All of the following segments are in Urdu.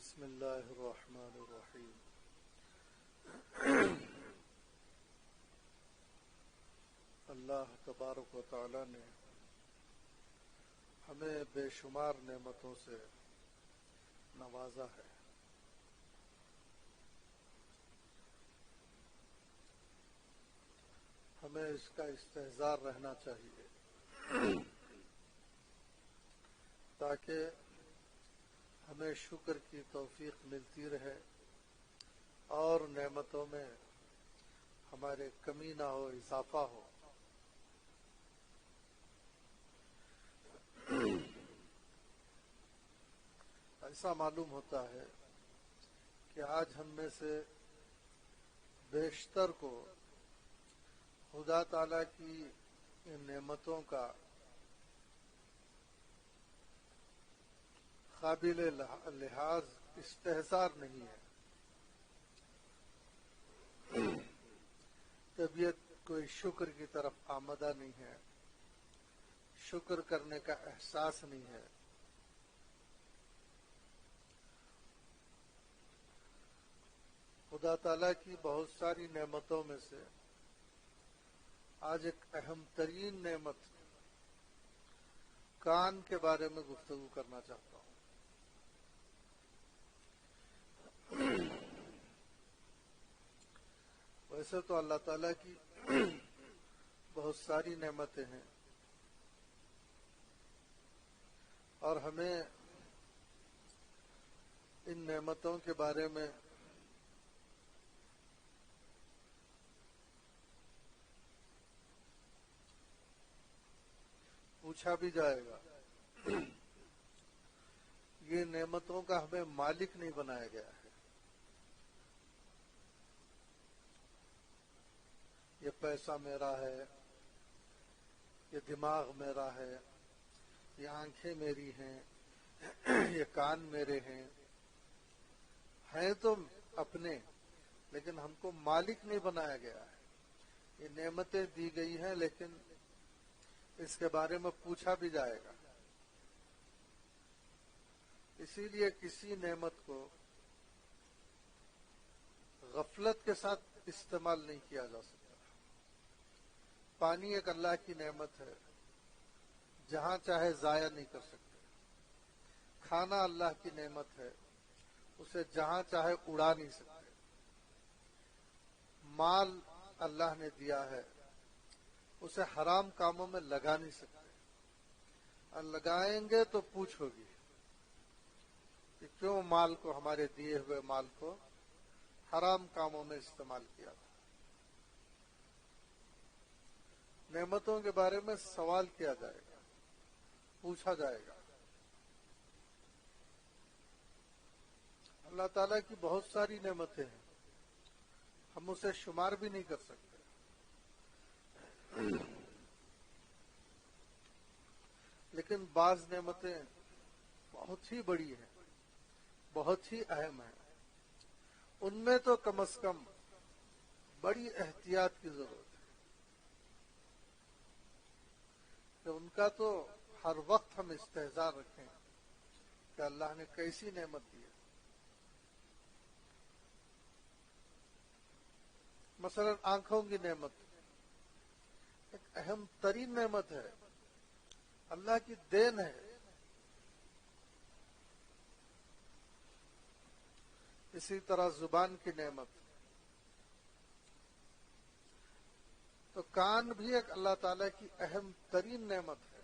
بسم اللہ الرحمن الرحیم۔ اللہ تبارک و تعالی نے ہمیں بے شمار نعمتوں سے نوازا ہے۔ ہمیں اس کا استحضار رہنا چاہیے تاکہ ہمیں شکر کی توفیق ملتی رہے اور نعمتوں میں ہمارے کمی نہ ہو، اضافہ ہو۔ ایسا معلوم ہوتا ہے کہ آج ہم میں سے بیشتر کو خدا تعالی کی ان نعمتوں کا قابل لحاظ استحضار نہیں ہے۔ طبیعت کوئی شکر کی طرف آمدہ نہیں ہے، شکر کرنے کا احساس نہیں ہے۔ خدا تعالیٰ کی بہت ساری نعمتوں میں سے آج ایک اہم ترین نعمت کان کے بارے میں گفتگو کرنا چاہتا ہوں۔ ویسے تو اللہ تعالیٰ کی بہت ساری نعمتیں ہیں اور ہمیں ان نعمتوں کے بارے میں پوچھا بھی جائے گا۔ یہ نعمتوں کا ہمیں مالک نہیں بنایا گیا ہے۔ یہ پیسہ میرا ہے، یہ دماغ میرا ہے، یہ آنکھیں میری ہیں، یہ کان میرے ہیں تو اپنے، لیکن ہم کو مالک نہیں بنایا گیا ہے۔ یہ نعمتیں دی گئی ہیں لیکن اس کے بارے میں پوچھا بھی جائے گا۔ اسی لیے کسی نعمت کو غفلت کے ساتھ استعمال نہیں کیا جا سکتا۔ پانی ایک اللہ کی نعمت ہے، جہاں چاہے ضائع نہیں کر سکتے۔ کھانا اللہ کی نعمت ہے، اسے جہاں چاہے اڑا نہیں سکتے۔ مال اللہ نے دیا ہے، اسے حرام کاموں میں لگا نہیں سکتے۔ اور لگائیں گے تو پوچھ ہوگی کہ کیوں مال کو، ہمارے دیے ہوئے مال کو حرام کاموں میں استعمال کیا تھا۔ نعمتوں کے بارے میں سوال کیا جائے گا، پوچھا جائے گا۔ اللہ تعالیٰ کی بہت ساری نعمتیں ہیں، ہم اسے شمار بھی نہیں کر سکتے۔ لیکن بعض نعمتیں بہت ہی بڑی ہیں، بہت ہی اہم ہیں۔ ان میں تو کم از کم بڑی احتیاط کی ضرورت ہے کہ ان کا تو ہر وقت ہم استحضار رکھیں کہ اللہ نے کیسی نعمت دی ہے۔ مثلا آنکھوں کی نعمت ایک اہم ترین نعمت ہے، اللہ کی دین ہے۔ اسی طرح زبان کی نعمت، تو کان بھی ایک اللہ تعالیٰ کی اہم ترین نعمت ہے۔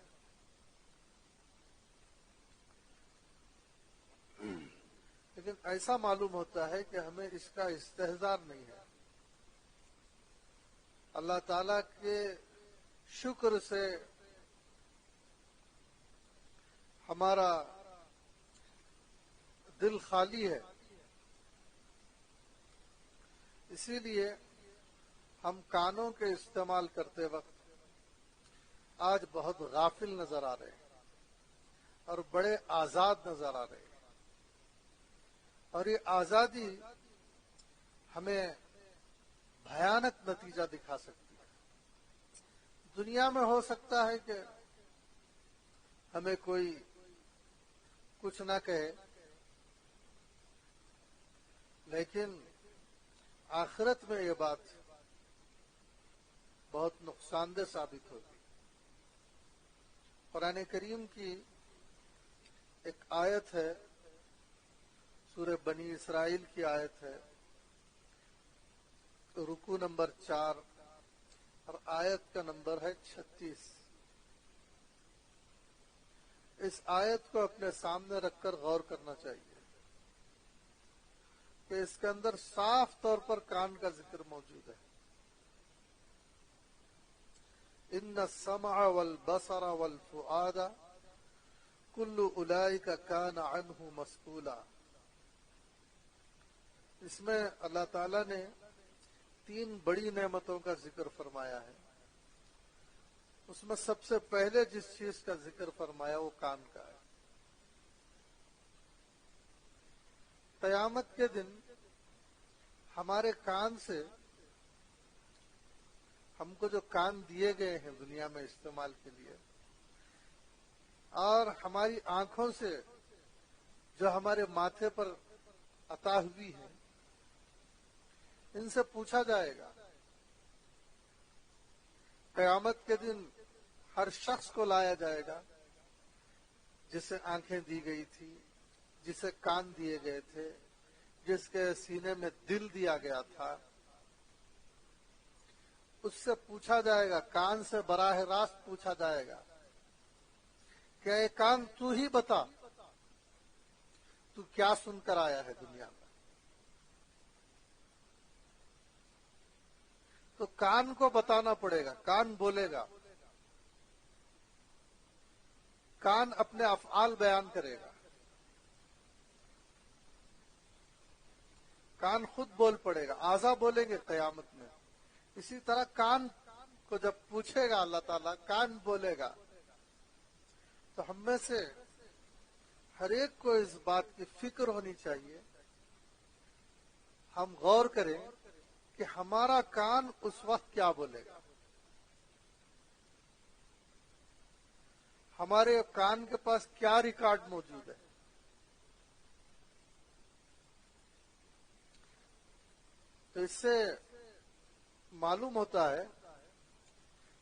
لیکن ایسا معلوم ہوتا ہے کہ ہمیں اس کا استحضار نہیں ہے۔ اللہ تعالیٰ کے شکر سے ہمارا دل خالی ہے، اسی لیے ہم کانوں کے استعمال کرتے وقت آج بہت غافل نظر آ رہے ہیں اور بڑے آزاد نظر آ رہے ہیں۔ اور یہ آزادی ہمیں بھیانک نتیجہ دکھا سکتی ہے۔ دنیا میں ہو سکتا ہے کہ ہمیں کوئی کچھ نہ کہے، لیکن آخرت میں یہ بات بہت نقصان دہ ثابت ہوگی۔ قرآن کریم کی ایک آیت ہے، سورہ بنی اسرائیل کی آیت ہے، رکوع نمبر 4 اور آیت کا نمبر ہے 36۔ اس آیت کو اپنے سامنے رکھ کر غور کرنا چاہیے کہ اس کے اندر صاف طور پر کان کا ذکر موجود ہے۔ ان السمع والبصر والفؤاد کل اولئک کان عنہ مسئولا۔ اس میں اللہ تعالیٰ نے 3 بڑی نعمتوں کا ذکر فرمایا ہے۔ اس میں سب سے پہلے جس چیز کا ذکر فرمایا وہ کان کا ہے۔ قیامت کے دن ہمارے کان سے، ہم کو جو کان دیے گئے ہیں دنیا میں استعمال کے لیے، اور ہماری آنکھوں سے جو ہمارے ماتھے پر عطا ہوئی ہے، ان سے پوچھا جائے گا۔ قیامت کے دن ہر شخص کو لایا جائے گا جسے آنکھیں دی گئی تھی، جسے کان دیے گئے تھے، جس کے سینے میں دل دیا گیا تھا۔ اس سے پوچھا جائے گا، کان سے براہ راست پوچھا جائے گا کہ اے کان تو ہی بتا، تو کیا سن کر آیا ہے دنیا میں؟ تو کان کو بتانا پڑے گا، کان بولے گا، کان اپنے افعال بیان کرے گا، کان خود بول پڑے گا، اعضا بولیں گے قیامت میں۔ اسی طرح کان کو جب پوچھے گا اللہ تعالیٰ، کان بولے گا، تو ہم میں سے ہر ایک کو اس بات کی فکر ہونی چاہیے، ہم غور کریں کہ ہمارا کان اس وقت کیا بولے گا۔ ہمارے کان کے پاس کیا ریکارڈ موجود ہے؟ تو اس سے معلوم ہوتا ہے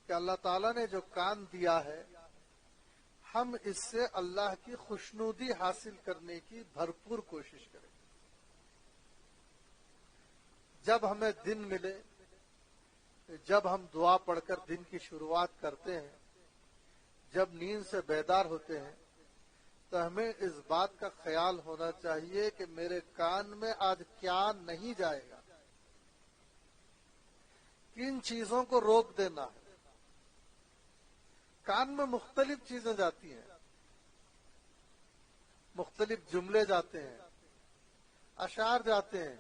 کہ اللہ تعالیٰ نے جو کان دیا ہے، ہم اس سے اللہ کی خوشنودی حاصل کرنے کی بھرپور کوشش کریں۔ جب ہمیں دن ملے، جب ہم دعا پڑھ کر دن کی شروعات کرتے ہیں، جب نیند سے بیدار ہوتے ہیں، تو ہمیں اس بات کا خیال ہونا چاہیے کہ میرے کان میں آج کیا نہیں جائے گا، کن چیزوں کو روک دینا ہے۔ کان میں مختلف چیزیں جاتی ہیں، مختلف جملے جاتے ہیں، اشعار جاتے ہیں،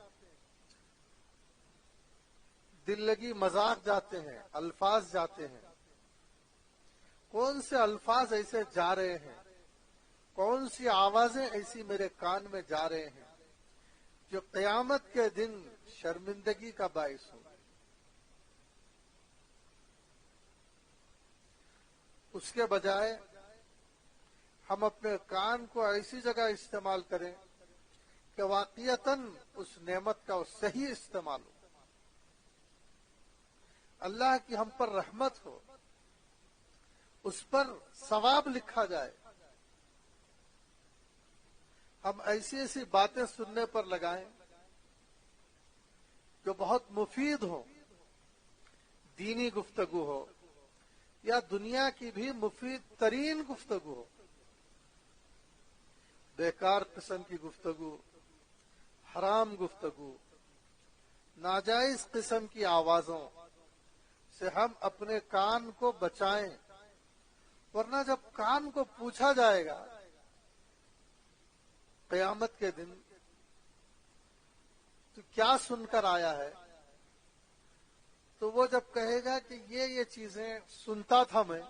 دل لگی مذاق جاتے ہیں، الفاظ جاتے ہیں۔ کون سے الفاظ ایسے جا رہے ہیں، کون سی آوازیں ایسی میرے کان میں جا رہے ہیں جو قیامت کے دن شرمندگی کا باعث ہوں۔ اس کے بجائے ہم اپنے کان کو ایسی جگہ استعمال کریں کہ واقعتاً اس نعمت کا صحیح استعمال ہو، اللہ کی ہم پر رحمت ہو، اس پر ثواب لکھا جائے۔ ہم ایسی ایسی باتیں سننے پر لگائیں جو بہت مفید ہو، دینی گفتگو ہو یا دنیا کی بھی مفید ترین گفتگو ہو۔ بیکار قسم کی گفتگو، حرام گفتگو، ناجائز قسم کی آوازوں سے ہم اپنے کان کو بچائیں، ورنہ جب کان کو پوچھا جائے گا قیامت کے دن تو کیا سن کر آیا ہے، تو وہ جب کہے گا کہ یہ چیزیں سنتا تھا میں،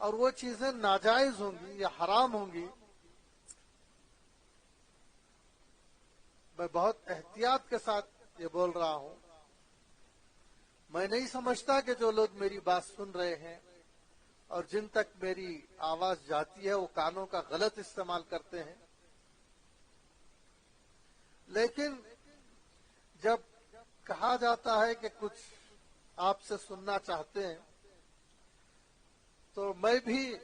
اور وہ چیزیں ناجائز ہوں گی یا حرام ہوں گی، میں بہت احتیاط کے ساتھ یہ بول رہا ہوں، میں نہیں سمجھتا کہ جو لوگ میری بات سن رہے ہیں اور جن تک میری آواز جاتی ہے وہ کانوں کا غلط استعمال کرتے ہیں، لیکن جب کہا جاتا ہے کہ کچھ آپ سے سننا چاہتے ہیں تو میں بھی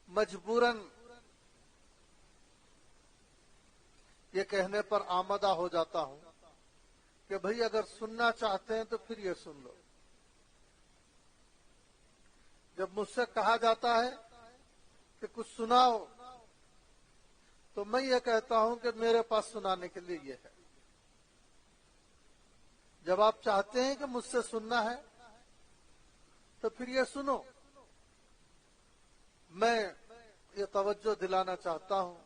مجبوراً یہ کہنے پر آمادہ ہو جاتا ہوں کہ بھئی اگر سننا چاہتے ہیں تو پھر یہ سن لو۔ جب مجھ سے کہا جاتا ہے کہ کچھ سناؤ تو میں یہ کہتا ہوں کہ میرے پاس سنانے کے لیے یہ ہے۔ جب آپ چاہتے ہیں کہ مجھ سے سننا ہے تو پھر یہ سنو۔ میں یہ توجہ دلانا چاہتا ہوں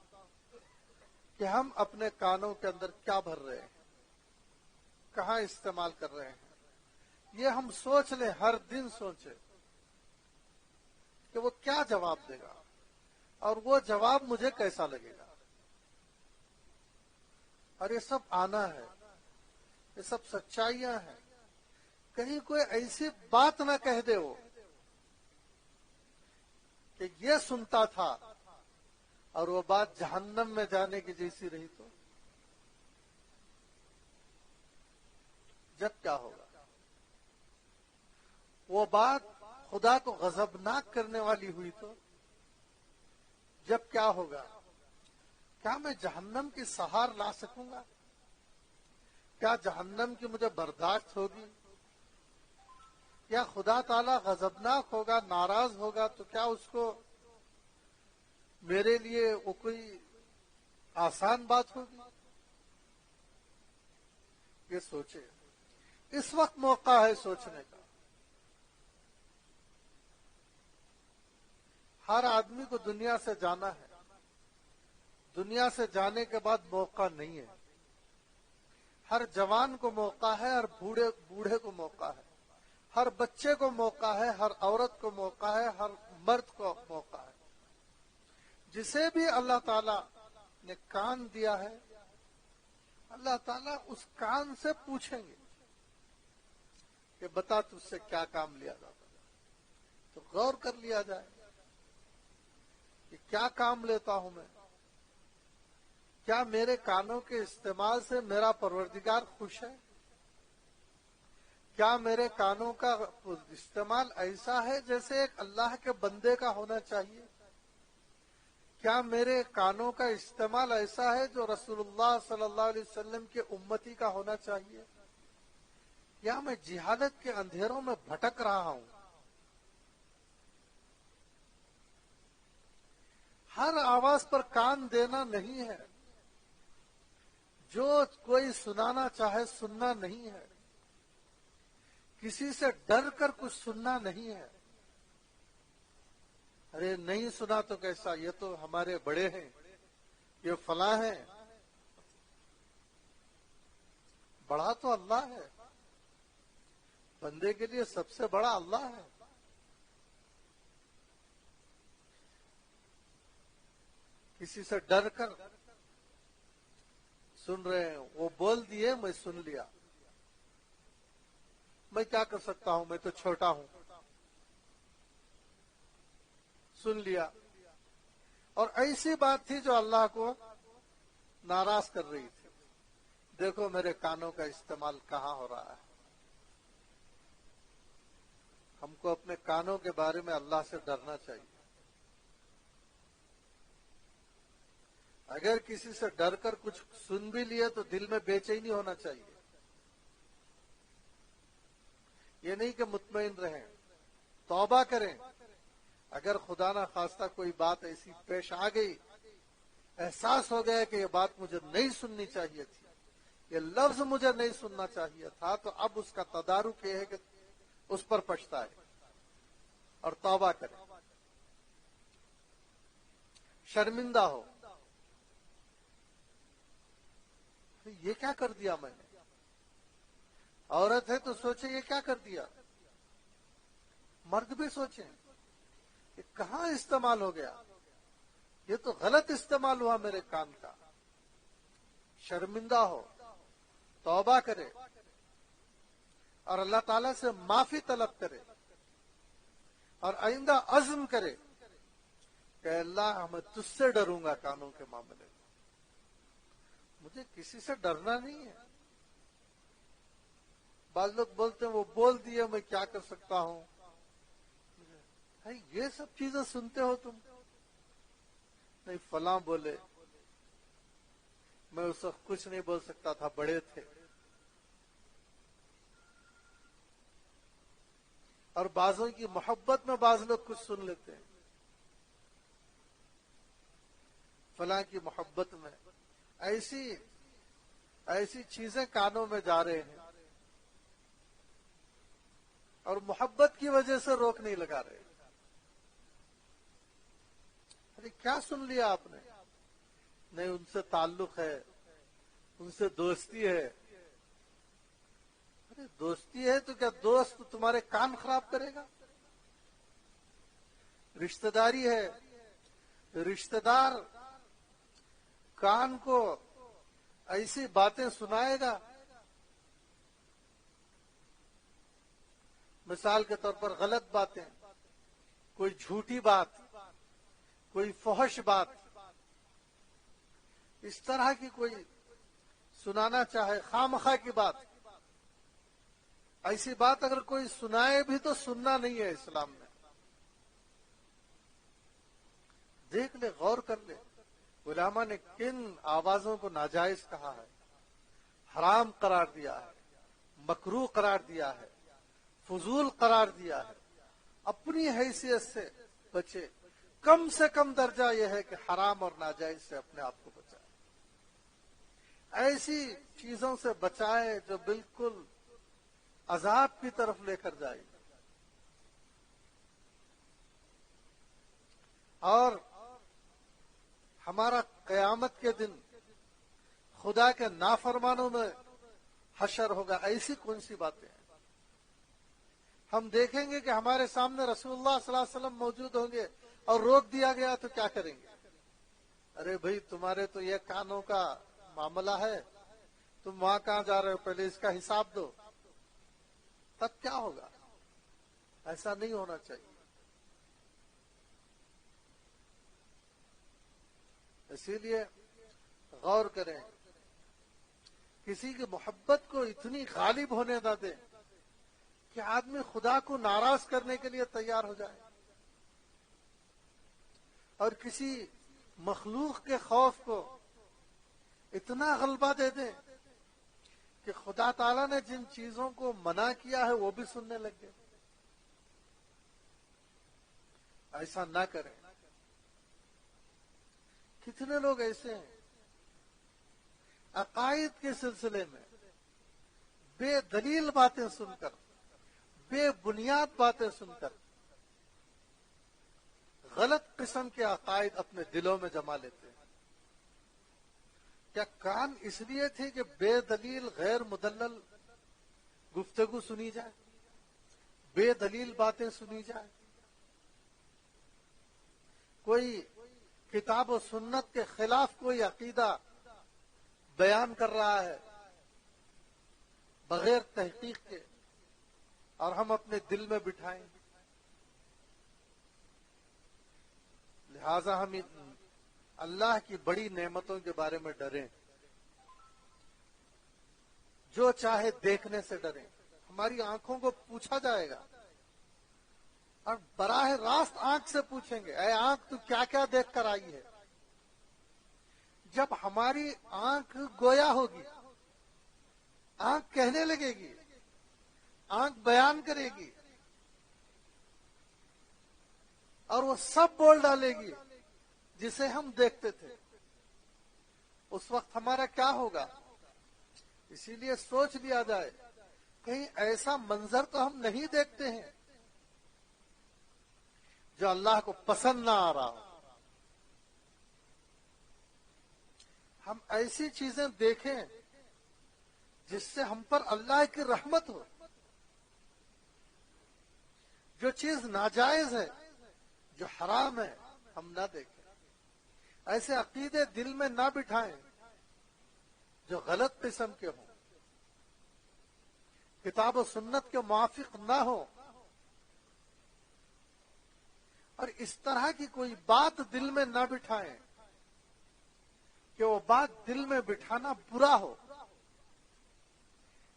کہ ہم اپنے کانوں کے اندر کیا بھر رہے ہیں، کہاں استعمال کر رہے ہیں، یہ ہم سوچ لیں، ہر دن سوچیں کہ وہ کیا جواب دے گا اور وہ جواب مجھے کیسا لگے گا۔ اور یہ سب آنا ہے، یہ سب سچائیاں ہیں۔ کہیں کوئی ایسی بات نہ کہہ دے وہ کہ یہ سنتا تھا اور وہ بات جہنم میں جانے کی جیسی رہی تو جب کیا ہوگا؟ وہ بات خدا کو غضبناک کرنے والی ہوئی تو جب کیا ہوگا؟ کیا میں جہنم کی سہار لا سکوں گا؟ کیا جہنم کی مجھے برداشت ہوگی؟ یا خدا تعالیٰ غضبناک ہوگا، ناراض ہوگا تو کیا اس کو میرے لیے وہ کوئی آسان بات ہوگی؟ یہ سوچے، اس وقت موقع ہے سوچنے کا۔ ہر آدمی کو دنیا سے جانا ہے، دنیا سے جانے کے بعد موقع نہیں ہے۔ ہر جوان کو موقع ہے، ہر بوڑھے کو موقع ہے، ہر بچے کو موقع ہے، ہر عورت کو موقع ہے، ہر مرد کو موقع ہے۔ جسے بھی اللہ تعالیٰ نے کان دیا ہے، اللہ تعالیٰ اس کان سے پوچھیں گے کہ بتا تجھ سے کیا کام لیا جاتا، تو غور کر لیا جائے کہ کیا کام لیتا ہوں میں۔ کیا میرے کانوں کے استعمال سے میرا پروردگار خوش ہے؟ کیا میرے کانوں کا استعمال ایسا ہے جیسے ایک اللہ کے بندے کا ہونا چاہیے؟ کیا میرے کانوں کا استعمال ایسا ہے جو رسول اللہ صلی اللہ علیہ وسلم کے امتی کا ہونا چاہیے؟ یا میں جہالت کے اندھیروں میں بھٹک رہا ہوں؟ ہر آواز پر کان دینا نہیں ہے، جو کوئی سنانا چاہے سننا نہیں ہے، کسی سے ڈر کر کچھ سننا نہیں ہے۔ ارے نہیں سنا تو کیسا، یہ تو ہمارے بڑے ہیں، یہ فلاں ہیں۔ بڑا تو اللہ ہے، بندے کے لیے سب سے بڑا اللہ ہے۔ کسی سے ڈر کر سن رہے ہیں، وہ بول دیے میں سن لیا، میں کیا کر سکتا ہوں، میں تو چھوٹا ہوں، سن لیا۔ اور ایسی بات تھی جو اللہ کو ناراض کر رہی تھی۔ دیکھو میرے کانوں کا استعمال کہاں ہو رہا ہے۔ ہم کو اپنے کانوں کے بارے میں اللہ سے ڈرنا چاہیے۔ اگر کسی سے ڈر کر کچھ سن بھی لیے تو دل میں بے چینی ہونا چاہیے۔ یہ نہیں کہ مطمئن رہیں، توبہ کریں۔ اگر خدا نہ خواستہ کوئی بات ایسی پیش آ گئی، احساس ہو گیا کہ یہ بات مجھے نہیں سننی چاہیے تھی، یہ لفظ مجھے نہیں سننا چاہیے تھا، تو اب اس کا تدارک یہ ہے کہ اس پر پچھتائے اور توبہ کرے، شرمندہ ہو۔ یہ کیا کر دیا میں نے؟ عورت ہے تو سوچے یہ کیا کر دیا، مرد بھی سوچیں کہ کہاں استعمال ہو گیا، یہ تو غلط استعمال ہوا میرے کان کا۔ شرمندہ ہو، توبہ کرے اور اللہ تعالیٰ سے معافی طلب کرے اور آئندہ عزم کرے کہ اللہ میں تجھ سے ڈروں گا کانوں کے معاملے میں، مجھے کسی سے ڈرنا نہیں ہے۔ بعض لوگ بولتے ہیں وہ بول دیے میں کیا کر سکتا ہوں. یہ سب چیزیں سنتے ہو تم؟ نہیں فلاں بولے، میں اس وقت کچھ نہیں بول سکتا تھا، بڑے تھے. اور بعضوں کی محبت میں بعض لوگ کچھ سن لیتے ہیں. فلاں کی محبت میں ایسی چیزیں کانوں میں جا رہے ہیں اور محبت کی وجہ سے روک نہیں لگا رہے. ارے کیا سن لیا آپ نے؟ نہیں ان سے تعلق ہے، ان سے دوستی ہے. ارے دوستی ہے تو کیا دوست تمہارے کان خراب کرے گا؟ رشتہ داری ہے، رشتہ دار کان کو ایسی باتیں سنائے گا. مثال کے طور پر غلط باتیں، کوئی جھوٹی بات، کوئی فحش بات، اس طرح کی کوئی سنانا چاہے، خواہ کی بات. ایسی بات اگر کوئی سنائے بھی تو سننا نہیں ہے اسلام میں. دیکھ لے، غور کر لے، علماء نے کن آوازوں کو ناجائز کہا ہے، حرام قرار دیا ہے، مکروہ قرار دیا ہے، فضول قرار دیا ہے. اپنی حیثیت سے بچے. کم سے کم درجہ یہ ہے کہ حرام اور ناجائز سے اپنے آپ کو بچائے. ایسی چیزوں سے بچائے جو بالکل عذاب کی طرف لے کر جائے. اور ہمارا قیامت کے دن خدا کے نافرمانوں میں حشر ہوگا. ایسی کون سی باتیں ہیں؟ ہم دیکھیں گے کہ ہمارے سامنے رسول اللہ صلی اللہ علیہ وسلم موجود ہوں گے اور روک دیا گیا تو کیا کریں گے؟ ارے بھائی تمہارے تو یہ کانوں کا معاملہ ہے، تم وہاں کہاں جا رہے ہو، پہلے اس کا حساب دو. تب کیا ہوگا؟ ایسا نہیں ہونا چاہیے. اسی لیے غور کریں، کسی کی محبت کو اتنی غالب ہونے نہ دیں کہ آدمی خدا کو ناراض کرنے کے لیے تیار ہو جائے، اور کسی مخلوق کے خوف کو اتنا غلبہ دے دیں کہ خدا تعالیٰ نے جن چیزوں کو منع کیا ہے وہ بھی سننے لگ گئے. ایسا نہ کریں. کتنے لوگ ایسے ہیں عقائد کے سلسلے میں بے دلیل باتیں سن کر، بے بنیاد باتیں سن کر غلط قسم کے عقائد اپنے دلوں میں جما لیتے ہیں. کیا کان اس لیے تھے کہ بے دلیل غیر مدلل گفتگو سنی جائے، بے دلیل باتیں سنی جائے؟ کوئی کتاب و سنت کے خلاف کوئی عقیدہ بیان کر رہا ہے بغیر تحقیق کے، اور ہم اپنے دل میں بٹھائیں. لہذا ہم اللہ کی بڑی نعمتوں کے بارے میں ڈریں. جو چاہے دیکھنے سے ڈریں. ہماری آنکھوں کو پوچھا جائے گا اور براہ راست آنکھ سے پوچھیں گے، اے آنکھ تو کیا کیا دیکھ کر آئی ہے؟ جب ہماری آنکھ گویا ہوگی، آنکھ کہنے لگے گی، آنکھ بیان کرے گی اور وہ سب بول ڈالے گی جسے ہم دیکھتے تھے. اس وقت ہمارا کیا ہوگا؟ اسی لیے سوچ لیا جائے، کہیں ایسا منظر تو ہم نہیں دیکھتے ہیں جو اللہ کو پسند نہ آ رہا ہو. ہم ایسی چیزیں دیکھیں جس سے ہم پر اللہ کی رحمت ہو. جو چیز ناجائز ہے، جو حرام ہے، ہم نہ دیکھیں. ایسے عقیدے دل میں نہ بٹھائیں جو غلط قسم کے ہوں، کتاب و سنت کے موافق نہ ہو. اور اس طرح کی کوئی بات دل میں نہ بٹھائیں کہ وہ بات دل میں بٹھانا برا ہو.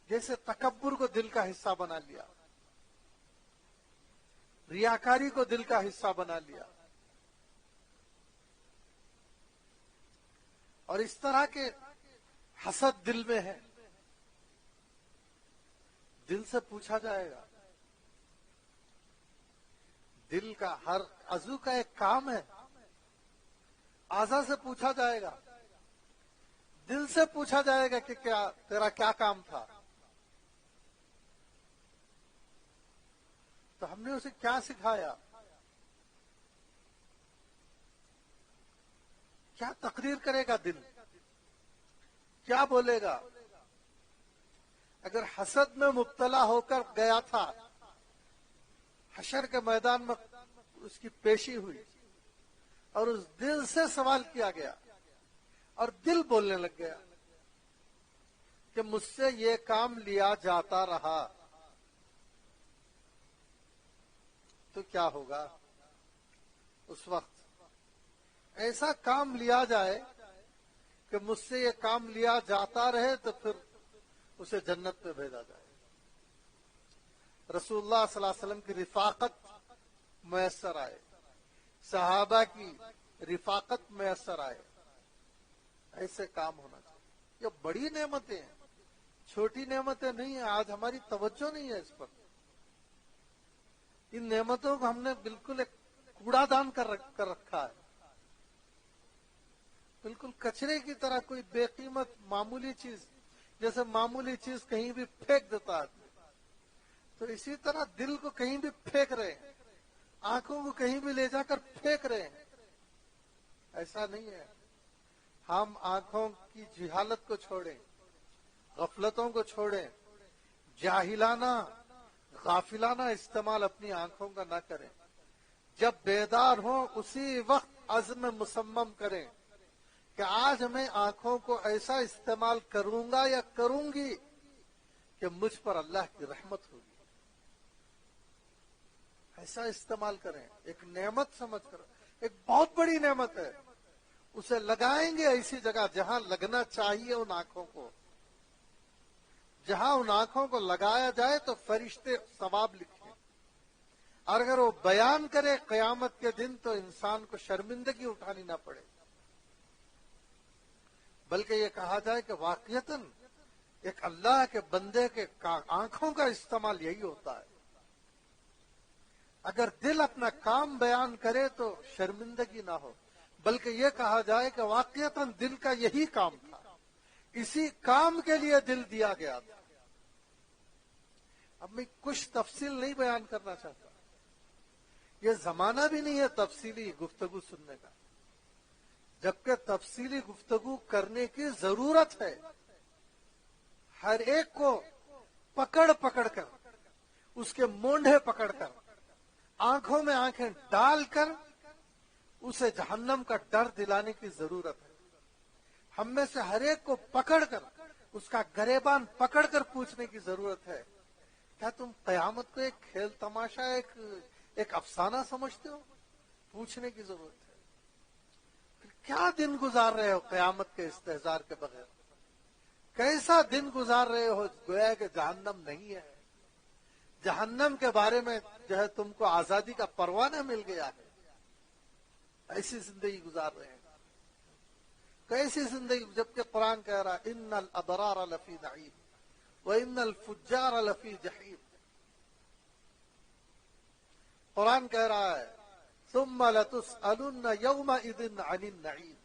جیسے تکبر کو دل کا حصہ بنا لیا، ریاکاری کو دل کا حصہ بنا لیا، اور اس طرح کے حسد دل میں ہے، دل سے پوچھا جائے گا. دل کا ہر عضو کا ایک کام ہے، اعضاء سے پوچھا جائے گا، دل سے پوچھا جائے گا کہ تیرا کیا کام تھا. تو ہم نے اسے کیا سکھایا، کیا تقریر کرے گا دل، کیا بولے گا؟ اگر حسد میں مبتلا ہو کر گیا تھا، حشر کے میدان میں اس کی پیشی ہوئی اور اس دل سے سوال کیا گیا اور دل بولنے لگ گیا کہ مجھ سے یہ کام لیا جاتا رہا، تو کیا ہوگا؟ اس وقت ایسا کام لیا جائے کہ مجھ سے یہ کام لیا جاتا رہے تو پھر اسے جنت پہ بھیجا جائے. رسول اللہ صلی اللہ علیہ وسلم کی رفاقت میسر آئے، صحابہ کی رفاقت میسر آئے. ایسے کام ہونا چاہیے. یہ بڑی نعمتیں ہیں، چھوٹی نعمتیں نہیں ہیں. آج ہماری توجہ نہیں ہے اس پر. ان نعمتوں کو ہم نے بالکل ایک کوڑا دان کر رکھا ہے، بالکل کچرے کی طرح. کوئی بے قیمت معمولی چیز، جیسے معمولی چیز کہیں بھی پھینک دیتا ہے، تو اسی طرح دل کو کہیں بھی پھینک رہے ہیں، آنکھوں کو کہیں بھی لے جا کر پھینک رہے ہیں. ایسا نہیں ہے. ہم آنکھوں کی جہالت کو چھوڑیں، غفلتوں کو چھوڑیں، جاہلانہ غافلانہ استعمال اپنی آنکھوں کا نہ کریں. جب بیدار ہوں اسی وقت عزم مصمم کریں کہ آج میں آنکھوں کو ایسا استعمال کروں گا یا کروں گی کہ مجھ پر اللہ کی رحمت ہوگی. ایسا استعمال کریں، ایک نعمت سمجھ کر. ایک بہت بڑی نعمت ہے، اسے لگائیں گے ایسی جگہ جہاں لگنا چاہیے. ان آنکھوں کو جہاں ان آنکھوں کو لگایا جائے تو فرشتے ثواب لکھیں. اور اگر وہ بیان کرے قیامت کے دن تو انسان کو شرمندگی اٹھانی نہ پڑے، بلکہ یہ کہا جائے کہ واقعتاً ایک اللہ کے بندے کے آنکھوں کا استعمال یہی ہوتا ہے. اگر دل اپنا کام بیان کرے تو شرمندگی نہ ہو، بلکہ یہ کہا جائے کہ واقعتاً دل کا یہی کام تھا، اسی کام کے لیے دل دیا گیا تھا. اب میں کچھ تفصیل نہیں بیان کرنا چاہتا، یہ زمانہ بھی نہیں ہے تفصیلی گفتگو سننے کا، جبکہ تفصیلی گفتگو کرنے کی ضرورت ہے. ہر ایک کو پکڑ پکڑ کر، اس کے مونڈھے پکڑ کر، آنکھوں میں آنکھیں ڈال کر اسے جہنم کا ڈر دلانے کی ضرورت ہے. ہم میں سے ہر ایک کو پکڑ کر، اس کا گریبان پکڑ کر پوچھنے کی ضرورت ہے، کیا تم قیامت کو ایک کھیل تماشا، ایک افسانہ سمجھتے ہو؟ پوچھنے کی ضرورت ہے. پھر کیا دن گزار رہے ہو قیامت کے استحضار کے بغیر؟ کیسا دن گزار رہے ہو گویا کہ جہنم نہیں ہے؟ جہنم کے بارے میں جو ہے تم کو آزادی کا پروانہ مل گیا ہے. ایسی زندگی گزار رہے ہیں. کیسی زندگی؟ جبکہ قرآن کہہ رہا ہے ان الابرار لفی نعیم وان الفجار لفی جحیم. قرآن کہہ رہا ہے ثم لتسألن یومئذ عن النعیم.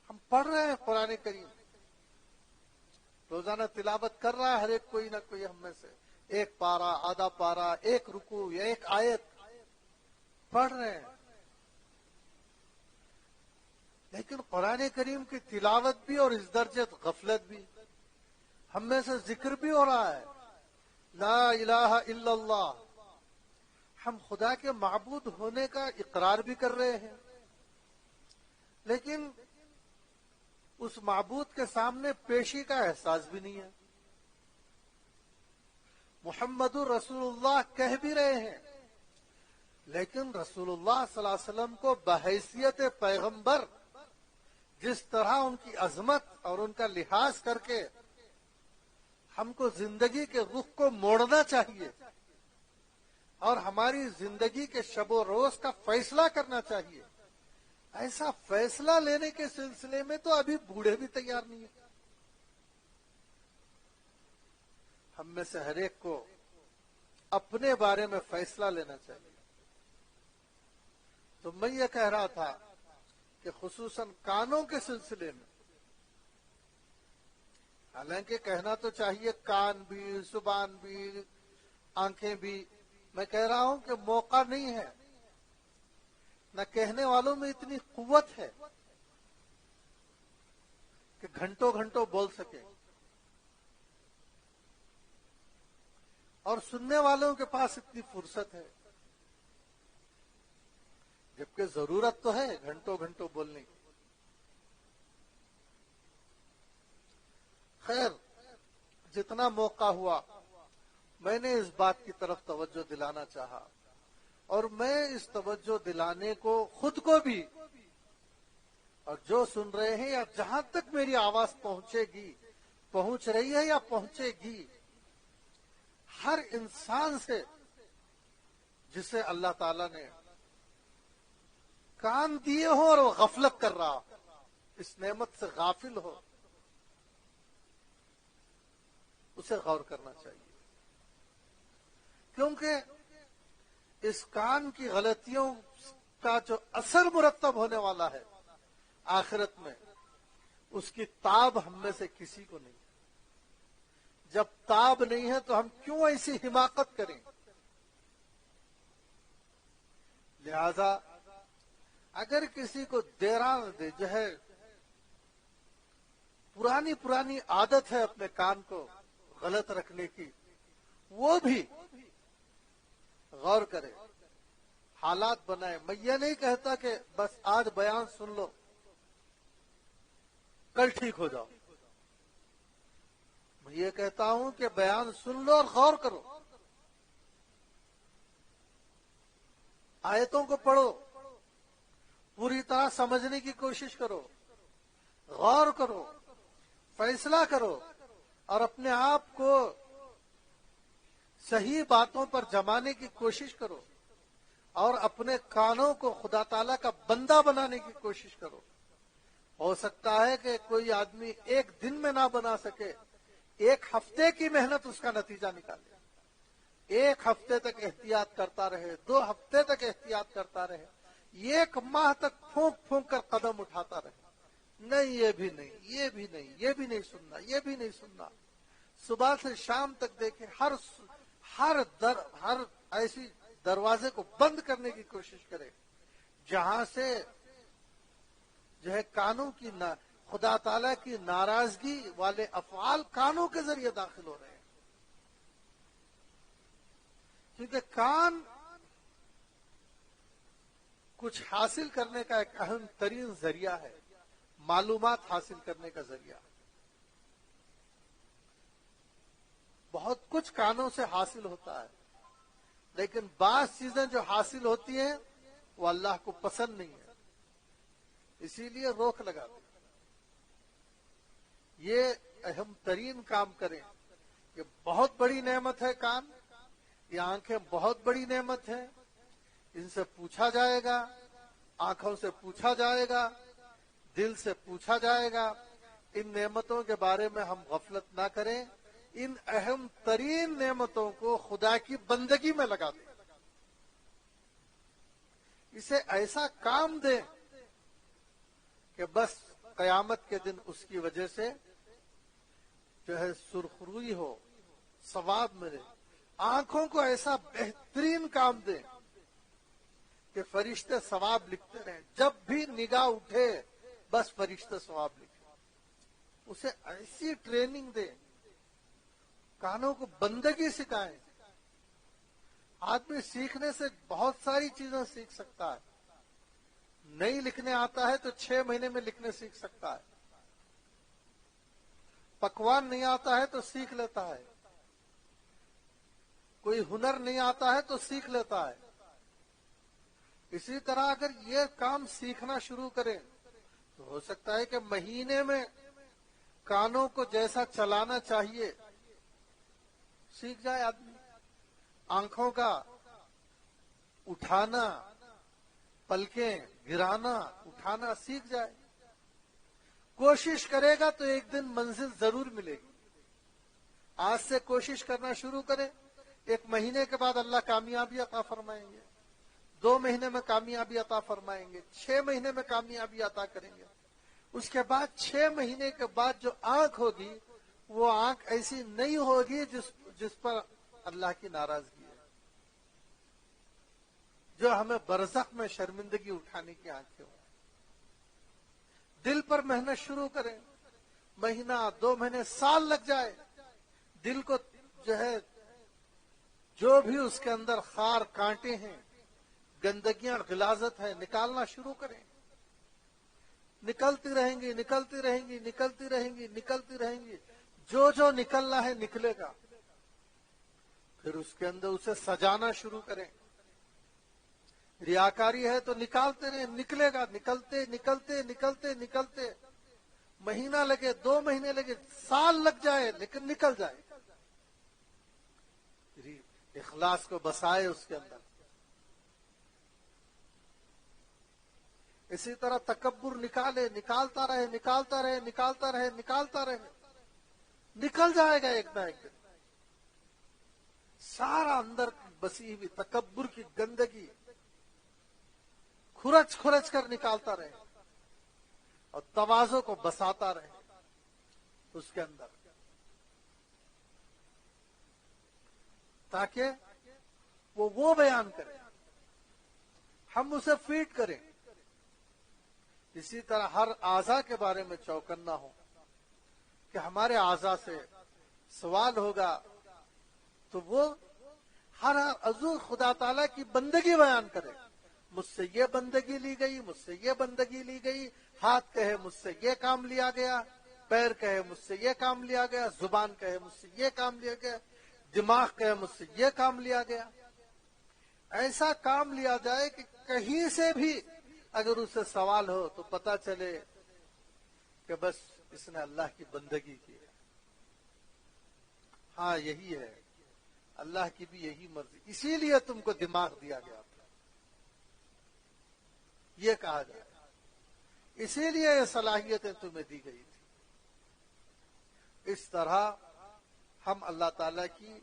ہم پڑھ رہے ہیں قرآن کریم، روزانہ تلاوت کر رہا ہے ہر ایک کوئی نہ کوئی ہم میں سے، ایک پارہ، آدھا پارہ، ایک رکوع یا ایک آیت پڑھ رہے ہیں. لیکن قرآن کریم کی تلاوت بھی اور اس درجے غفلت بھی. ہم میں سے ذکر بھی ہو رہا ہے لا الہ الا اللہ، ہم خدا کے معبود ہونے کا اقرار بھی کر رہے ہیں، لیکن اس معبود کے سامنے پیشی کا احساس بھی نہیں ہے. محمد رسول اللہ کہہ بھی رہے ہیں، لیکن رسول اللہ صلی اللہ علیہ وسلم کو بحیثیت پیغمبر جس طرح ان کی عظمت اور ان کا لحاظ کر کے ہم کو زندگی کے رخ کو موڑنا چاہیے اور ہماری زندگی کے شب و روز کا فیصلہ کرنا چاہیے، ایسا فیصلہ لینے کے سلسلے میں تو ابھی بوڑھے بھی تیار نہیں ہیں۔ ہم میں سے ہر ایک کو اپنے بارے میں فیصلہ لینا چاہیے۔ تو میں یہ کہہ رہا تھا کہ خصوصاً کانوں کے سلسلے میں، حالانکہ کہنا تو چاہیے کان بھی، زبان بھی، آنکھیں بھی، میں کہہ رہا ہوں کہ موقع نہیں ہے، نہ کہنے والوں میں اتنی قوت ہے کہ گھنٹوں گھنٹوں بول سکے، اور سننے والوں کے پاس اتنی فرصت ہے، جبکہ ضرورت تو ہے گھنٹوں گھنٹوں بولنے کی۔ خیر، جتنا موقع ہوا میں نے اس بات کی طرف توجہ دلانا چاہا، اور میں اس توجہ دلانے کو خود کو بھی اور جو سن رہے ہیں یا جہاں تک میری آواز پہنچے گی، پہنچ رہی ہے یا پہنچے گی، ہر انسان سے جسے اللہ تعالیٰ نے کان دیے ہو اور وہ غفلت کر رہا ہو، اس نعمت سے غافل ہو، اسے غور کرنا چاہیے، کیونکہ اس کان کی غلطیوں کا جو اثر مرتب ہونے والا ہے آخرت میں، اس کی تاب ہم میں سے کسی کو نہیں۔ جب تاب نہیں ہے تو ہم کیوں ایسی حماقت کریں؟ لہذا اگر کسی کو دیران دے جو ہے پرانی عادت ہے اپنے کان کو غلط رکھنے کی، وہ بھی غور کرے، حالات بنائے۔ میں یہ نہیں کہتا کہ بس آج بیان سن لو کل ٹھیک ہو جاؤ، میں یہ کہتا ہوں کہ بیان سن لو اور غور کرو، آیتوں کو پڑھو، پوری طرح سمجھنے کی کوشش کرو، غور کرو، فیصلہ کرو، اور اپنے آپ کو صحیح باتوں پر جمانے کی کوشش کرو، اور اپنے کانوں کو خدا تعالیٰ کا بندہ بنانے کی کوشش کرو۔ ہو سکتا ہے کہ کوئی آدمی ایک دن میں نہ بنا سکے، ایک ہفتے کی محنت اس کا نتیجہ نکالے، ایک ہفتے تک احتیاط کرتا رہے، 2 ہفتے تک احتیاط کرتا رہے، 1 ماہ تک پھونک پھونک کر قدم اٹھاتا رہے، نہیں یہ بھی نہیں، یہ بھی نہیں، یہ بھی نہیں سننا، یہ بھی نہیں سننا، صبح سے شام تک دیکھیں، ہر ایسی دروازے کو بند کرنے کی کوشش کرے جہاں سے جو ہے کانوں کی خدا تعالیٰ کی ناراضگی والے افعال کانوں کے ذریعے داخل ہو رہے ہیں، کیونکہ کان کچھ حاصل کرنے کا ایک اہم ترین ذریعہ ہے، معلومات حاصل کرنے کا ذریعہ۔ بہت کچھ کانوں سے حاصل ہوتا ہے، لیکن بعض چیزیں جو حاصل ہوتی ہیں وہ اللہ کو پسند نہیں ہے، اسی لیے روک لگا دیں۔ یہ اہم ترین کام کریں، یہ بہت بڑی نعمت ہے کان، یہ آنکھیں بہت بڑی نعمت ہے، ان سے پوچھا جائے گا، آنکھوں سے پوچھا جائے گا، دل سے پوچھا جائے گا۔ ان نعمتوں کے بارے میں ہم غفلت نہ کریں، ان اہم ترین نعمتوں کو خدا کی بندگی میں لگا دیں، اسے ایسا کام دیں کہ بس قیامت کے دن اس کی وجہ سے جو ہے سرخروئی ہو، ثواب ملے۔ آنکھوں کو ایسا بہترین کام دیں کہ فرشتے ثواب لکھتے رہیں، جب بھی نگاہ اٹھے بس فرشتے ثواب لکھیں، اسے ایسی ٹریننگ دیں، کانوں کو بندگی سکھائیں۔ آدمی سیکھنے سے بہت ساری چیزیں سیکھ سکتا ہے، نہیں لکھنے آتا ہے تو 6 مہینے میں لکھنے سیکھ سکتا ہے، پکوان نہیں آتا ہے تو سیکھ لیتا ہے، کوئی ہنر نہیں آتا ہے تو سیکھ لیتا ہے۔ اسی طرح اگر یہ کام سیکھنا شروع کریں تو ہو سکتا ہے کہ مہینے میں کانوں کو جیسا چلانا چاہیے سیکھ جائے آدمی، آنکھوں کا اٹھانا، پلکیں گرانا اٹھانا سیکھ جائے، کوشش کرے گا تو ایک دن منزل ضرور ملے گی۔ آج سے کوشش کرنا شروع کرے، 1 مہینے کے بعد اللہ کامیابی عطا فرمائیں گے، 2 مہینے میں کامیابی عطا فرمائیں گے، 6 مہینے میں کامیابی عطا کریں گے۔ اس کے بعد 6 مہینے کے بعد جو آنکھ ہوگی وہ آنکھ ایسی نہیں ہوگی جس پر اللہ کی ناراضگی ہے، جو ہمیں برزخ میں شرمندگی اٹھانے کی آنکھیں ہوں۔ دل پر محنت شروع کریں، مہینہ 2 مہینے سال لگ جائے، دل کو جو ہے جو بھی اس کے اندر خار کانٹے ہیں، گندگیاں غلاظت ہے، نکالنا شروع کریں۔ نکلتی رہیں گی، نکلتی رہیں گی، نکلتی رہیں گی، نکلتی رہیں گی، جو نکلنا ہے نکلے گا۔ پھر اس کے اندر اسے سجانا شروع کریں۔ ریاکاری ہے تو نکالتے رہیں، نکلے گا، نکلتے نکلتے نکلتے نکلتے، مہینہ لگے، 2 مہینے لگے، سال لگ جائے، لیکن نکل جائے۔ اخلاص کو بسائے اس کے اندر۔ اسی طرح تکبر نکالے، نکالتا رہے، نکالتا رہے، نکالتا رہے، نکالتا رہے، نکل جائے گا ایک نہ ایک دن۔ سارا اندر بسی ہوئی تکبر کی گندگی کھرچ کھرچ کر نکالتا رہے اور تواضع کو بساتا رہے اس کے اندر، تاکہ وہ بیان کرے، ہم اسے فیڈ کریں۔ اسی طرح ہر اعضاء کے بارے میں چوکنا ہو کہ ہمارے اعضاء سے سوال ہوگا تو وہ ہر عضو خدا تعالیٰ کی بندگی بیان کرے۔ مجھ سے یہ بندگی لی گئی، مجھ سے یہ بندگی لی گئی، ہاتھ کہے مجھ سے یہ کام لیا گیا، پیر کہے مجھ سے یہ کام لیا گیا، زبان کہے مجھ سے یہ کام لیا گیا، دماغ کہے مجھ سے یہ کام لیا گیا۔ ایسا کام لیا جائے کہ کہیں سے بھی اگر اسے سوال ہو تو پتا چلے کہ بس اس نے اللہ کی بندگی کی ہے۔ ہاں یہی ہے، اللہ کی بھی یہی مرضی، اسی لیے تم کو دماغ دیا گیا تھا، یہ کہا جائے، اسی لیے یہ صلاحیتیں تمہیں دی گئی تھی۔ اس طرح ہم اللہ تعالیٰ کی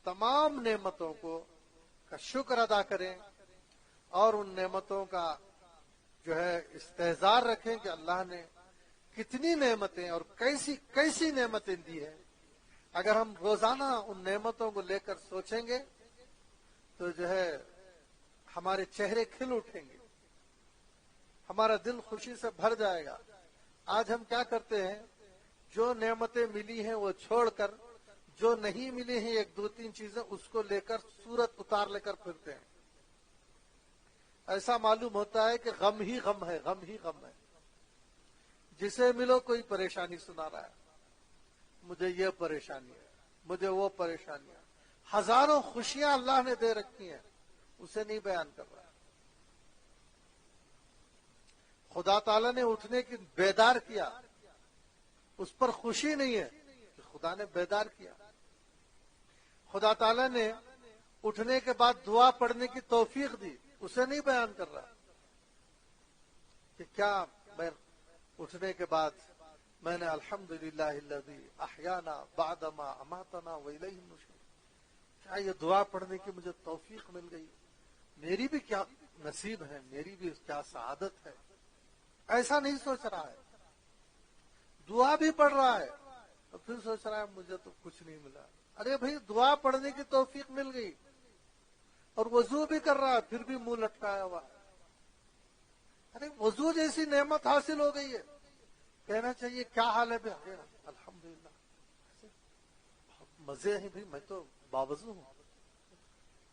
تمام نعمتوں کا شکر ادا کریں اور ان نعمتوں کا جو ہے استحضار رکھیں کہ اللہ نے کتنی نعمتیں اور کیسی کیسی نعمتیں دی ہیں۔ اگر ہم روزانہ ان نعمتوں کو لے کر سوچیں گے تو جو ہے ہمارے چہرے کھل اٹھیں گے، ہمارا دل خوشی سے بھر جائے گا۔ آج ہم کیا کرتے ہیں، جو نعمتیں ملی ہیں وہ چھوڑ کر جو نہیں ملی ہیں 1-2-3 چیزیں اس کو لے کر صورت اتار لے کر پھرتے ہیں۔ ایسا معلوم ہوتا ہے کہ غم ہی غم ہے، غم ہی غم ہے۔ جسے ملو کوئی پریشانی سنا رہا ہے، مجھے یہ پریشانی ہے، مجھے وہ پریشانی ہے۔ ہزاروں خوشیاں اللہ نے دے رکھی ہیں، اسے نہیں بیان کر رہا ہے۔ خدا تعالیٰ نے اٹھنے کی بیدار کیا، اس پر خوشی نہیں ہے کہ خدا نے بیدار کیا۔ خدا تعالیٰ نے اٹھنے کے بعد دعا پڑھنے کی توفیق دی، اسے نہیں بیان کر رہا کہ کیا میں اٹھنے کے بعد میں نے الحمدللہ الذی احیانا بعدما اماتنا والیہ النشور، کیا یہ دعا پڑھنے کی مجھے توفیق مل گئی، میری بھی کیا نصیب ہے، میری بھی کیا سعادت ہے۔ ایسا نہیں سوچ رہا ہے، دعا بھی پڑھ رہا ہے اور پھر سوچ رہا ہے مجھے تو کچھ نہیں ملا۔ ارے بھائی دعا پڑھنے کی توفیق مل گئی اور وضو بھی کر رہا ہے پھر بھی منہ لٹکایا ہوا ہے۔ ارے وضو جیسی نعمت حاصل ہو گئی ہے، کہنا چاہیے کیا حال ہے بھائی، الحمدللہ مزے ہیں بھائی، میں تو باوضو ہوں،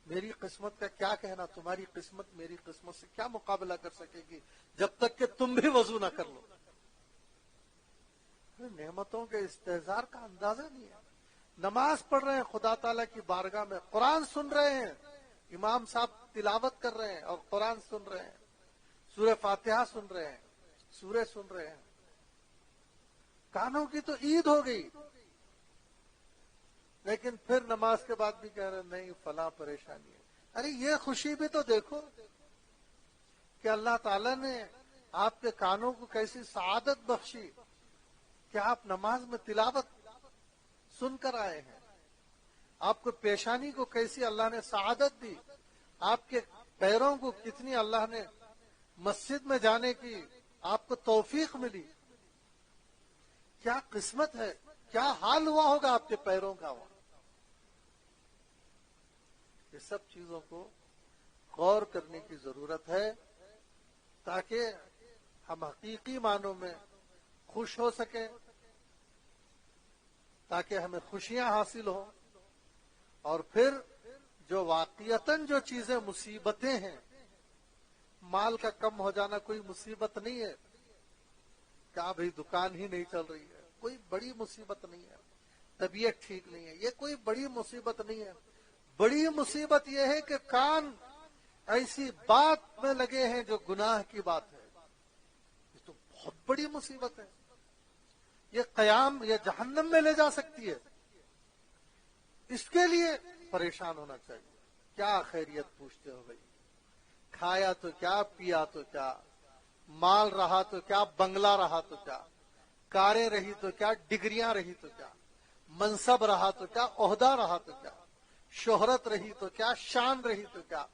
میری قسمت کا کیا کہنا، تمہاری قسمت میری قسمت سے کیا مقابلہ کر سکے گی جب تک کہ تم بھی وضو نہ کر لو۔ نعمتوں کے استحضار کا اندازہ نہیں ہے۔ نماز پڑھ رہے ہیں خدا تعالیٰ کی بارگاہ میں، قرآن سن رہے ہیں، امام صاحب تلاوت کر رہے ہیں اور قرآن سن رہے ہیں، سورہ فاتحہ سن رہے ہیں، سورج سن رہے ہیں. کانوں کی تو عید ہو گئی، لیکن پھر نماز کے بعد بھی کہہ رہے نہیں فلاں پریشانی ہے. ارے یہ خوشی بھی تو دیکھو کہ اللہ تعالیٰ نے آپ کے کانوں کو کیسی سعادت بخشی کہ آپ نماز میں تلاوت سن کر آئے ہیں. آپ کو پیشانی کو کیسی اللہ نے سعادت دی، آپ کے پیروں کو کتنی اللہ نے مسجد میں جانے کی آپ کو توفیق ملی. کیا قسمت ہے، کیا حال ہوا ہوگا آپ کے پیروں کا. یہ سب چیزوں کو غور کرنے کی ضرورت ہے تاکہ ہم حقیقی معنوں میں خوش ہو سکیں، تاکہ ہمیں خوشیاں حاصل ہوں. اور پھر جو واقعتاً جو چیزیں مصیبتیں ہیں، مال کا کم ہو جانا کوئی مصیبت نہیں ہے. کیا بھئی دکان ہی نہیں چل رہی ہے، کوئی بڑی مصیبت نہیں ہے. طبیعت ٹھیک نہیں ہے، یہ کوئی بڑی مصیبت نہیں ہے. بڑی مصیبت یہ ہے کہ کان ایسی بات میں لگے ہیں جو گناہ کی بات ہے. یہ تو بہت بڑی مصیبت ہے. یہ قیام یہ جہنم میں لے جا سکتی ہے. اس کے لیے پریشان ہونا چاہیے. کیا خیریت پوچھتے ہو بھائی؟ کھایا تو کیا، پیا تو کیا، مال رہا تو کیا، بنگلہ رہا تو کیا، کاریں رہی تو کیا، ڈگریاں رہی تو کیا، منصب رہا تو کیا، عہدہ رہا تو کیا، شہرت رہی تو کیا، شان رہی تو کیا،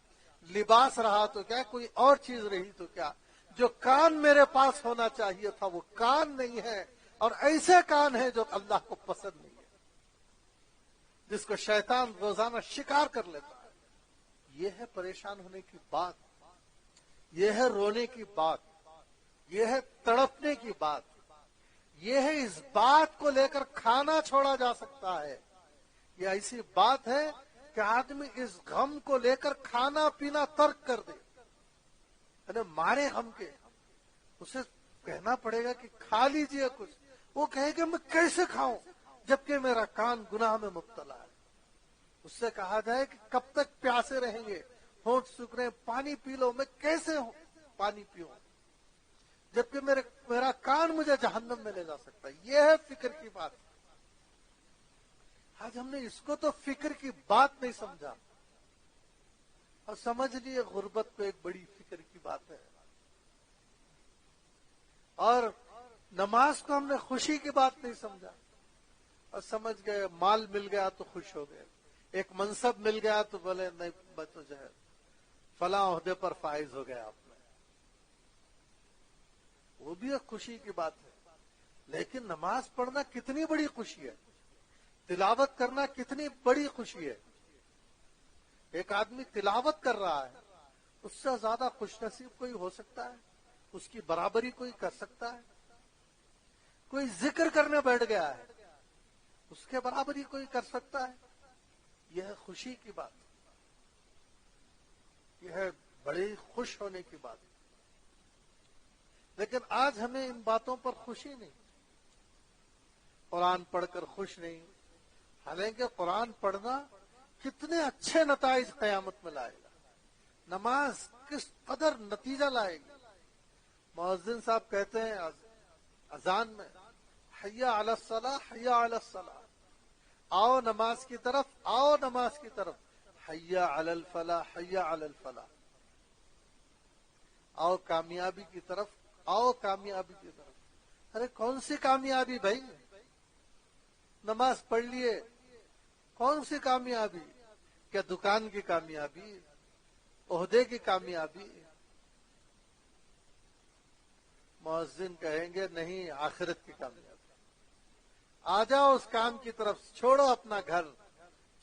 لباس رہا تو کیا، کوئی اور چیز رہی تو کیا. جو کان میرے پاس ہونا چاہیے تھا وہ کان نہیں ہے، اور ایسے کان ہیں جو اللہ کو پسند نہیں ہے، جس کو شیطان روزانہ شکار کر لیتا ہے. یہ ہے پریشان ہونے کی بات، یہ ہے رونے کی بات، یہ ہے تڑپنے کی بات، یہ ہے اس بات کو لے کر کھانا چھوڑا جا سکتا ہے. یہ ایسی بات ہے کہ آدمی اس غم کو لے کر کھانا پینا ترک کر دے. یعنی مارے غم کے اسے کہنا پڑے گا کہ کھا لیجئے کچھ، وہ کہے کہ میں کیسے کھاؤں جبکہ میرا کان گناہ میں مبتلا ہے. اس سے کہا جائے کہ کب تک پیاسے رہیں گے، ہونٹ سوکھ رہے ہیں، پانی پی لو. میں کیسے پانی پیوں جبکہ میرا کان مجھے جہنم میں لے جا سکتا ہے. یہ ہے فکر کی بات. آج ہم نے اس کو تو فکر کی بات نہیں سمجھا اور سمجھ لیے غربت کو ایک بڑی فکر کی بات ہے. اور نماز کو ہم نے خوشی کی بات نہیں سمجھا اور سمجھ گئے مال مل گیا تو خوش ہو گئے، ایک منصب مل گیا تو بولے نہیں بچو جو ہے فلاں عہدے پر فائز ہو گیا آپ میں. وہ بھی ایک خوشی کی بات ہے، لیکن نماز پڑھنا کتنی بڑی خوشی ہے، تلاوت کرنا کتنی بڑی خوشی ہے. ایک آدمی تلاوت کر رہا ہے، اس سے زیادہ خوش نصیب کوئی ہو سکتا ہے؟ اس کی برابری کوئی کر سکتا ہے؟ کوئی ذکر کرنے بیٹھ گیا ہے، اس کے برابری کوئی کر سکتا ہے؟ یہ ہے خوشی کی بات، یہ ہے بڑی خوش ہونے کی بات. لیکن آج ہمیں ان باتوں پر خوشی نہیں. قرآن پڑھ کر خوش نہیں، حالانکہ قرآن پڑھنا کتنے اچھے نتائج قیامت میں لائے گا. نماز کس قدر نتیجہ لائے گی. مؤذن صاحب کہتے ہیں اذان میں حی علی الصلاح حی علی الصلاح، آؤ نماز کی طرف، آؤ نماز کی طرف، حی علی الفلاح حی علی الفلاح، آؤ کامیابی کی طرف، آؤ کامیابی کی طرف. ارے کون سی کامیابی بھائی؟ نماز پڑھ لیے، کون سی کامیابی؟ کیا دکان کی کامیابی، عہدے کی کامیابی؟ مؤذن کہیں گے نہیں، آخرت کی کامیابی. آ جاؤ اس کام کی طرف، چھوڑو اپنا گھر،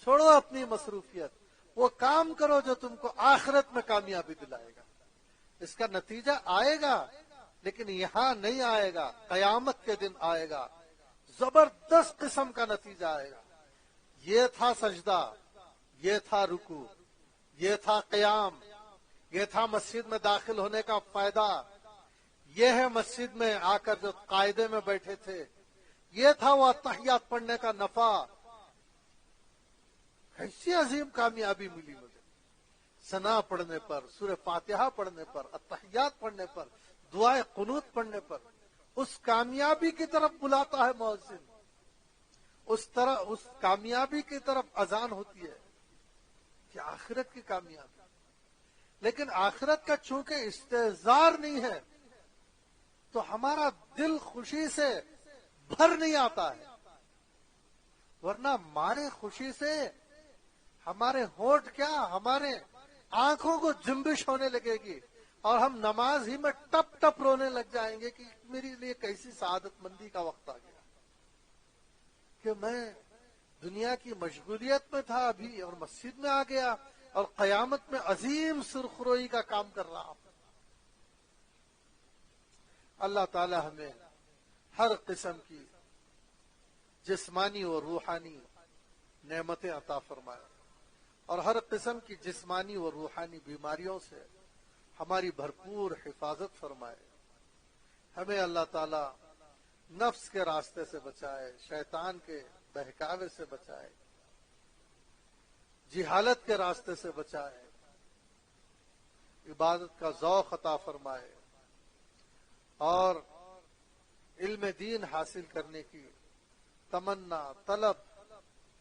چھوڑو اپنی مصروفیت، وہ کام کرو جو تم کو آخرت میں کامیابی دلائے گا. اس کا نتیجہ آئے گا، لیکن یہاں نہیں آئے گا، قیامت کے دن آئے گا. زبردست قسم کا نتیجہ آئے گا. یہ تھا سجدہ، یہ تھا رکوع، یہ تھا قیام، یہ تھا مسجد میں داخل ہونے کا فائدہ، یہ ہے مسجد میں آ کر جو قاعدے میں بیٹھے تھے، یہ تھا وہ اتحیات پڑھنے کا نفع. ایسی عظیم کامیابی ملی مجھے ثنا پڑھنے پر، سورہ فاتحہ پڑھنے پر، اتحیات پڑھنے پر، دعائے قنوت پڑھنے پر اس کامیابی کی طرف بلاتا ہے مؤذن، اس کامیابی کی طرف اذان ہوتی ہے کہ آخرت کی کامیابی. لیکن آخرت کا چونکہ استحضار نہیں ہے تو ہمارا دل خوشی سے بھر نہیں آتا ہے، ورنہ ہمارے خوشی سے ہمارے ہونٹ کیا، ہمارے آنکھوں کو جنبش ہونے لگے گی اور ہم نماز ہی میں ٹپ ٹپ رونے لگ جائیں گے کہ میرے لیے کیسی سعادت مندی کا وقت آ گیا کہ میں دنیا کی مشغولیت میں تھا ابھی اور مسجد میں آ گیا اور قیامت میں عظیم سرخروئی کا کام کر رہا ہوں. اللہ تعالی ہمیں ہر قسم کی جسمانی اور روحانی نعمتیں عطا فرمائے اور ہر قسم کی جسمانی اور روحانی بیماریوں سے ہماری بھرپور حفاظت فرمائے. ہمیں اللہ تعالی نفس کے راستے سے بچائے، شیطان کے بہکاوے سے بچائے، جہالت کے راستے سے بچائے، عبادت کا ذوق عطا فرمائے اور علم دین حاصل کرنے کی تمنا طلب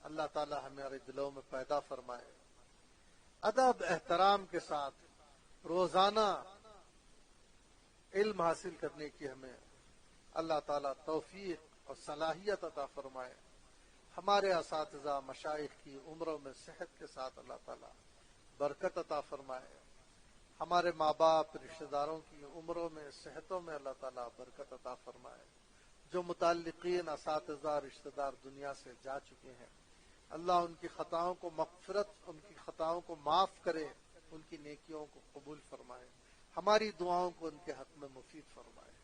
اللہ تعالی ہمارے دلوں میں پیدا فرمائے. ادب احترام کے ساتھ روزانہ علم حاصل کرنے کی ہمیں اللہ تعالی توفیق اور صلاحیت عطا فرمائے. ہمارے اساتذہ مشائخ کی عمروں میں صحت کے ساتھ اللہ تعالی برکت عطا فرمائے. ہمارے ماں باپ رشتہ داروں کی عمروں میں صحتوں میں اللہ تعالیٰ برکت عطا فرمائے. جو متعلقین اساتذہ رشتہ دار دنیا سے جا چکے ہیں اللہ ان کی خطاؤں کو مغفرت، ان کی خطاؤں کو معاف کرے، ان کی نیکیوں کو قبول فرمائے. ہماری دعاؤں کو ان کے حق میں مفید فرمائے.